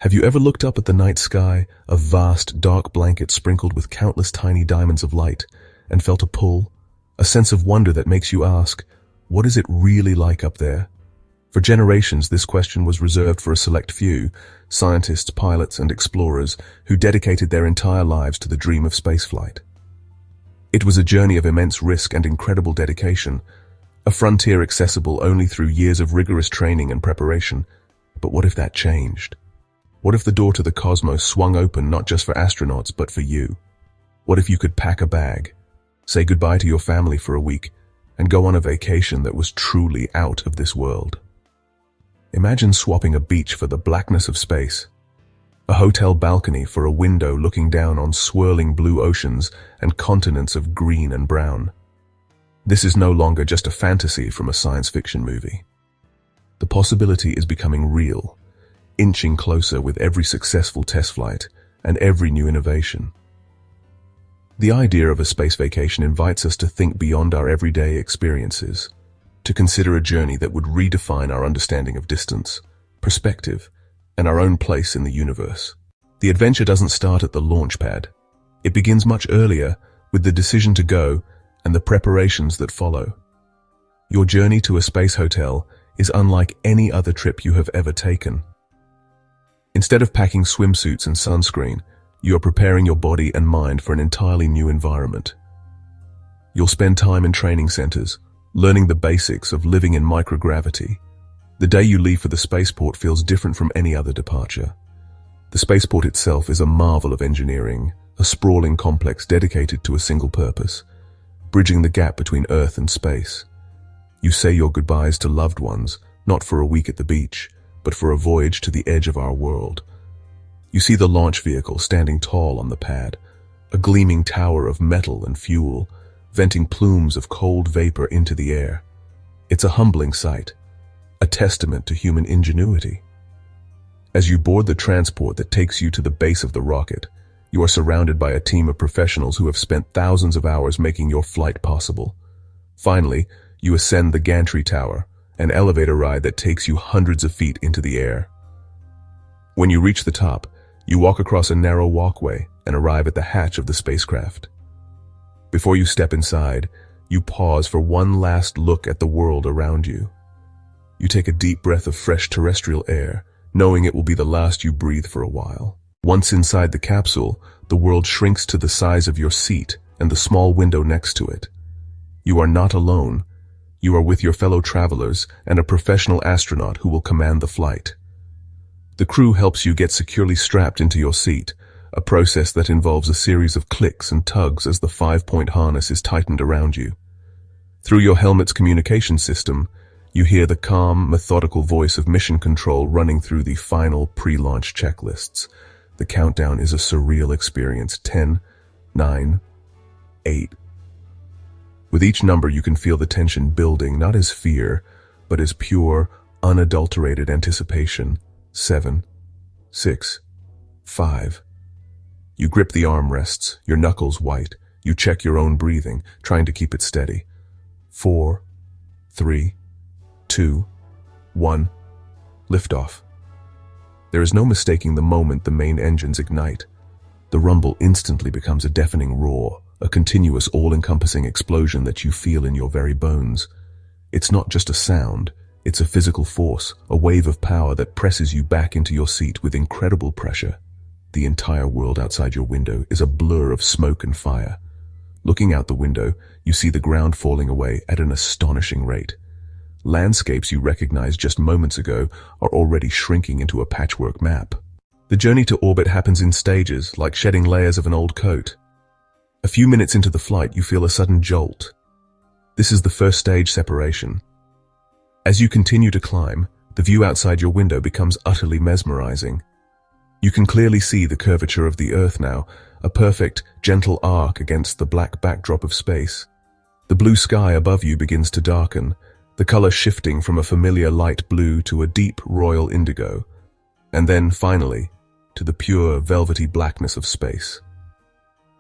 Have you ever looked up at the night sky, a vast, dark blanket sprinkled with countless tiny diamonds of light, and felt a pull, a sense of wonder that makes you ask, what is it really like up there? For generations, this question was reserved for a select few, scientists, pilots, and explorers who dedicated their entire lives to the dream of spaceflight. It was a journey of immense risk and incredible dedication, a frontier accessible only through years of rigorous training and preparation. But what if that changed? What if the door to the cosmos swung open not just for astronauts, but for you? What if you could pack a bag, say goodbye to your family for a week, and go on a vacation that was truly out of this world? Imagine swapping a beach for the blackness of space, a hotel balcony for a window looking down on swirling blue oceans and continents of green and brown. This is no longer just a fantasy from a science fiction movie. The possibility is becoming real, inching closer with every successful test flight and every new innovation. The idea of a space vacation invites us to think beyond our everyday experiences, to consider a journey that would redefine our understanding of distance, perspective, and our own place in the universe. The adventure doesn't start at the launch pad. It begins much earlier with the decision to go and the preparations that follow. Your journey to a space hotel is unlike any other trip you have ever taken. Instead of packing swimsuits and sunscreen, you are preparing your body and mind for an entirely new environment. You'll spend time in training centers, learning the basics of living in microgravity. The day you leave for the spaceport feels different from any other departure. The spaceport itself is a marvel of engineering, a sprawling complex dedicated to a single purpose, bridging the gap between Earth and space. You say your goodbyes to loved ones, not for a week at the beach, but for a voyage to the edge of our world. You see the launch vehicle standing tall on the pad, a gleaming tower of metal and fuel, venting plumes of cold vapor into the air. It's a humbling sight, a testament to human ingenuity. As you board the transport that takes you to the base of the rocket, you are surrounded by a team of professionals who have spent thousands of hours making your flight possible. Finally, you ascend the gantry tower, an elevator ride that takes you hundreds of feet into the air. When you reach the top, you walk across a narrow walkway and arrive at the hatch of the spacecraft. Before you step inside, you pause for one last look at the world around you. You take a deep breath of fresh terrestrial air, knowing it will be the last you breathe for a while. Once inside the capsule, the world shrinks to the size of your seat and the small window next to it. You are not alone. You are with your fellow travelers and a professional astronaut who will command the flight. The crew helps you get securely strapped into your seat, a process that involves a series of clicks and tugs as the 5-point harness is tightened around you. Through your helmet's communication system, you hear the calm, methodical voice of mission control running through the final pre-launch checklists. The countdown is a surreal experience. 10, 9, 8. With each number, you can feel the tension building, not as fear, but as pure, unadulterated anticipation. 7, 6, 5. You grip the armrests, your knuckles white. You check your own breathing, trying to keep it steady. 4, 3, 2, 1. Liftoff. There is no mistaking the moment the main engines ignite. The rumble instantly becomes a deafening roar, a continuous, all-encompassing explosion that you feel in your very bones. It's not just a sound, it's a physical force, a wave of power that presses you back into your seat with incredible pressure. The entire world outside your window is a blur of smoke and fire. Looking out the window, you see the ground falling away at an astonishing rate. Landscapes you recognized just moments ago are already shrinking into a patchwork map. The journey to orbit happens in stages, like shedding layers of an old coat. A few minutes into the flight, you feel a sudden jolt. This is the first stage, separation. As you continue to climb, the view outside your window becomes utterly mesmerizing. You can clearly see the curvature of the Earth now, a perfect, gentle arc against the black backdrop of space. The blue sky above you begins to darken, the color shifting from a familiar light blue to a deep royal indigo, and then, finally, to the pure, velvety blackness of space.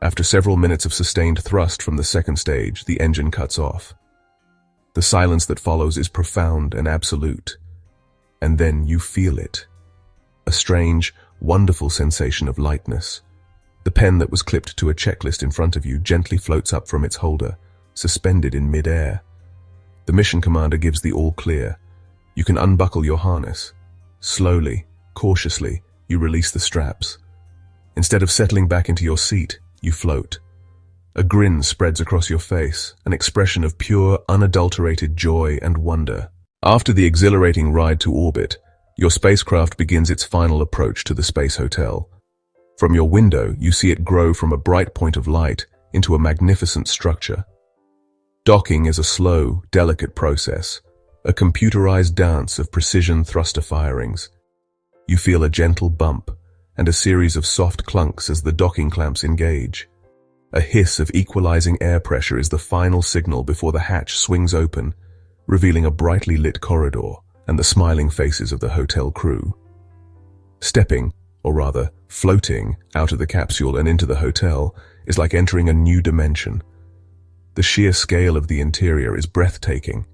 After several minutes of sustained thrust from the second stage, the engine cuts off. The silence that follows is profound and absolute. And then you feel it. a strange, wonderful sensation of lightness. The pen that was clipped to a checklist in front of you gently floats up from its holder, suspended in mid-air. The mission commander gives the all clear. You can unbuckle your harness. Slowly, cautiously, you release the straps. Instead of settling back into your seat, you float. A grin spreads across your face, an expression of pure, unadulterated joy and wonder. After the exhilarating ride to orbit, your spacecraft begins its final approach to the space hotel. From your window, you see it grow from a bright point of light into a magnificent structure. Docking is a slow, delicate process, a computerized dance of precision thruster firings. You feel a gentle bump and a series of soft clunks as the docking clamps engage. A hiss of equalizing air pressure is the final signal before the hatch swings open, revealing a brightly lit corridor and the smiling faces of the hotel crew. Stepping, or rather, floating out of the capsule and into the hotel is like entering a new dimension. The sheer scale of the interior is breathtaking.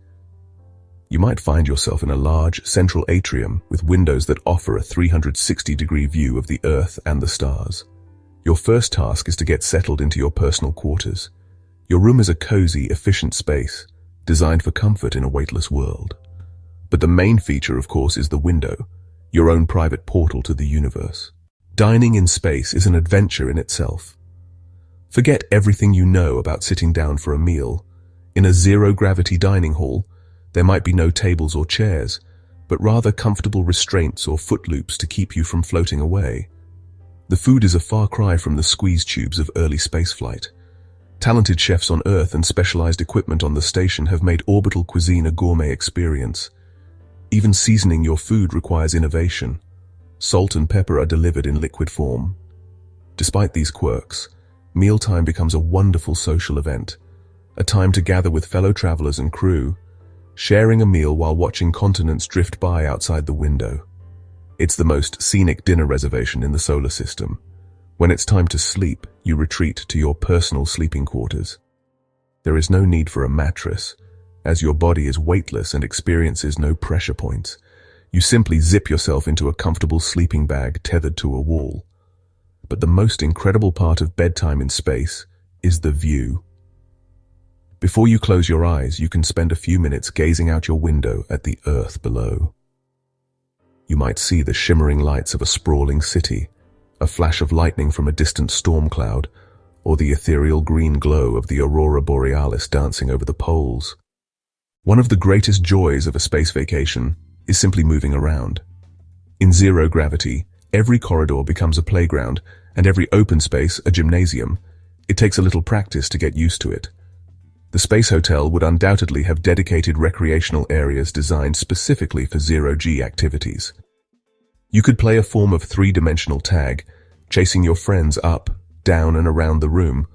You might find yourself in a large, central atrium with windows that offer a 360-degree view of the Earth and the stars. Your first task is to get settled into your personal quarters. Your room is a cozy, efficient space, designed for comfort in a weightless world. But the main feature, of course, is the window, your own private portal to the universe. Dining in space is an adventure in itself. Forget everything you know about sitting down for a meal. In a zero-gravity dining hall, there might be no tables or chairs, but rather comfortable restraints or foot loops to keep you from floating away. The food is a far cry from the squeeze tubes of early spaceflight. Talented chefs on Earth and specialized equipment on the station have made orbital cuisine a gourmet experience. Even seasoning your food requires innovation. Salt and pepper are delivered in liquid form. Despite these quirks, mealtime becomes a wonderful social event, a time to gather with fellow travelers and crew, sharing a meal while watching continents drift by outside the window. It's the most scenic dinner reservation in the solar system. When it's time to sleep, you retreat to your personal sleeping quarters. There is no need for a mattress, as your body is weightless and experiences no pressure points. You simply zip yourself into a comfortable sleeping bag tethered to a wall. But the most incredible part of bedtime in space is the view. Before you close your eyes, you can spend a few minutes gazing out your window at the Earth below. You might see the shimmering lights of a sprawling city, a flash of lightning from a distant storm cloud, or the ethereal green glow of the aurora borealis dancing over the poles. One of the greatest joys of a space vacation is simply moving around. In zero gravity, every corridor becomes a playground, and every open space a gymnasium. It takes a little practice to get used to it. The Space Hotel would undoubtedly have dedicated recreational areas designed specifically for zero-G activities. You could play a form of three-dimensional tag, chasing your friends up, down and around the room,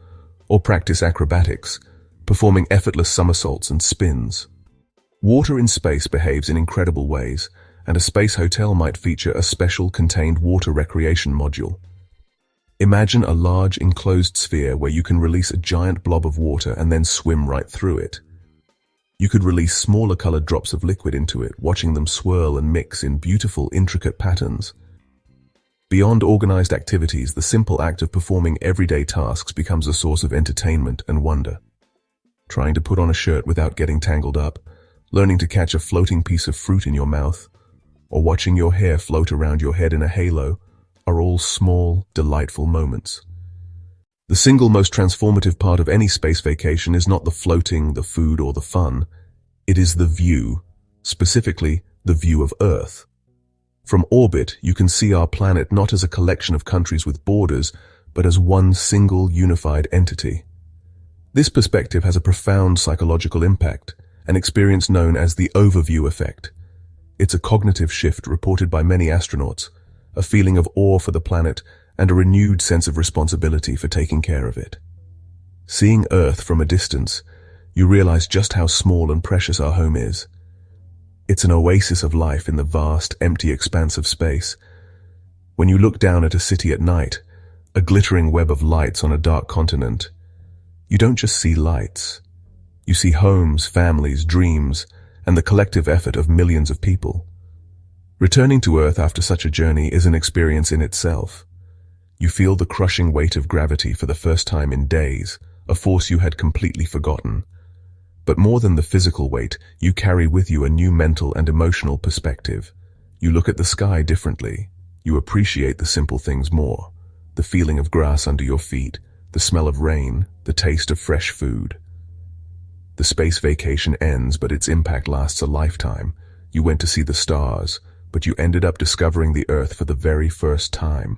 or practice acrobatics, performing effortless somersaults and spins. Water in space behaves in incredible ways, and a space hotel might feature a special contained water recreation module. Imagine a large enclosed sphere where you can release a giant blob of water and then swim right through it. You could release smaller colored drops of liquid into it, watching them swirl and mix in beautiful, intricate patterns. Beyond organized activities, the simple act of performing everyday tasks becomes a source of entertainment and wonder. Trying to put on a shirt without getting tangled up, learning to catch a floating piece of fruit in your mouth, or watching your hair float around your head in a halo, are all small, delightful moments. The single most transformative part of any space vacation is not the floating, the food, or the fun. It is the view, specifically the view of Earth. From orbit, you can see our planet not as a collection of countries with borders, but as one single unified entity. This perspective has a profound psychological impact, an experience known as the overview effect. It's a cognitive shift reported by many astronauts, a feeling of awe for the planet, and a renewed sense of responsibility for taking care of it. Seeing Earth from a distance, you realize just how small and precious our home is. It's an oasis of life in the vast, empty expanse of space. When you look down at a city at night, a glittering web of lights on a dark continent, you don't just see lights. You see homes, families, dreams, and the collective effort of millions of people. Returning to Earth after such a journey is an experience in itself. You feel the crushing weight of gravity for the first time in days, a force you had completely forgotten. But more than the physical weight, you carry with you a new mental and emotional perspective. You look at the sky differently. You appreciate the simple things more. The feeling of grass under your feet, the smell of rain, the taste of fresh food. The space vacation ends, but its impact lasts a lifetime. You went to see the stars, but you ended up discovering the Earth for the very first time.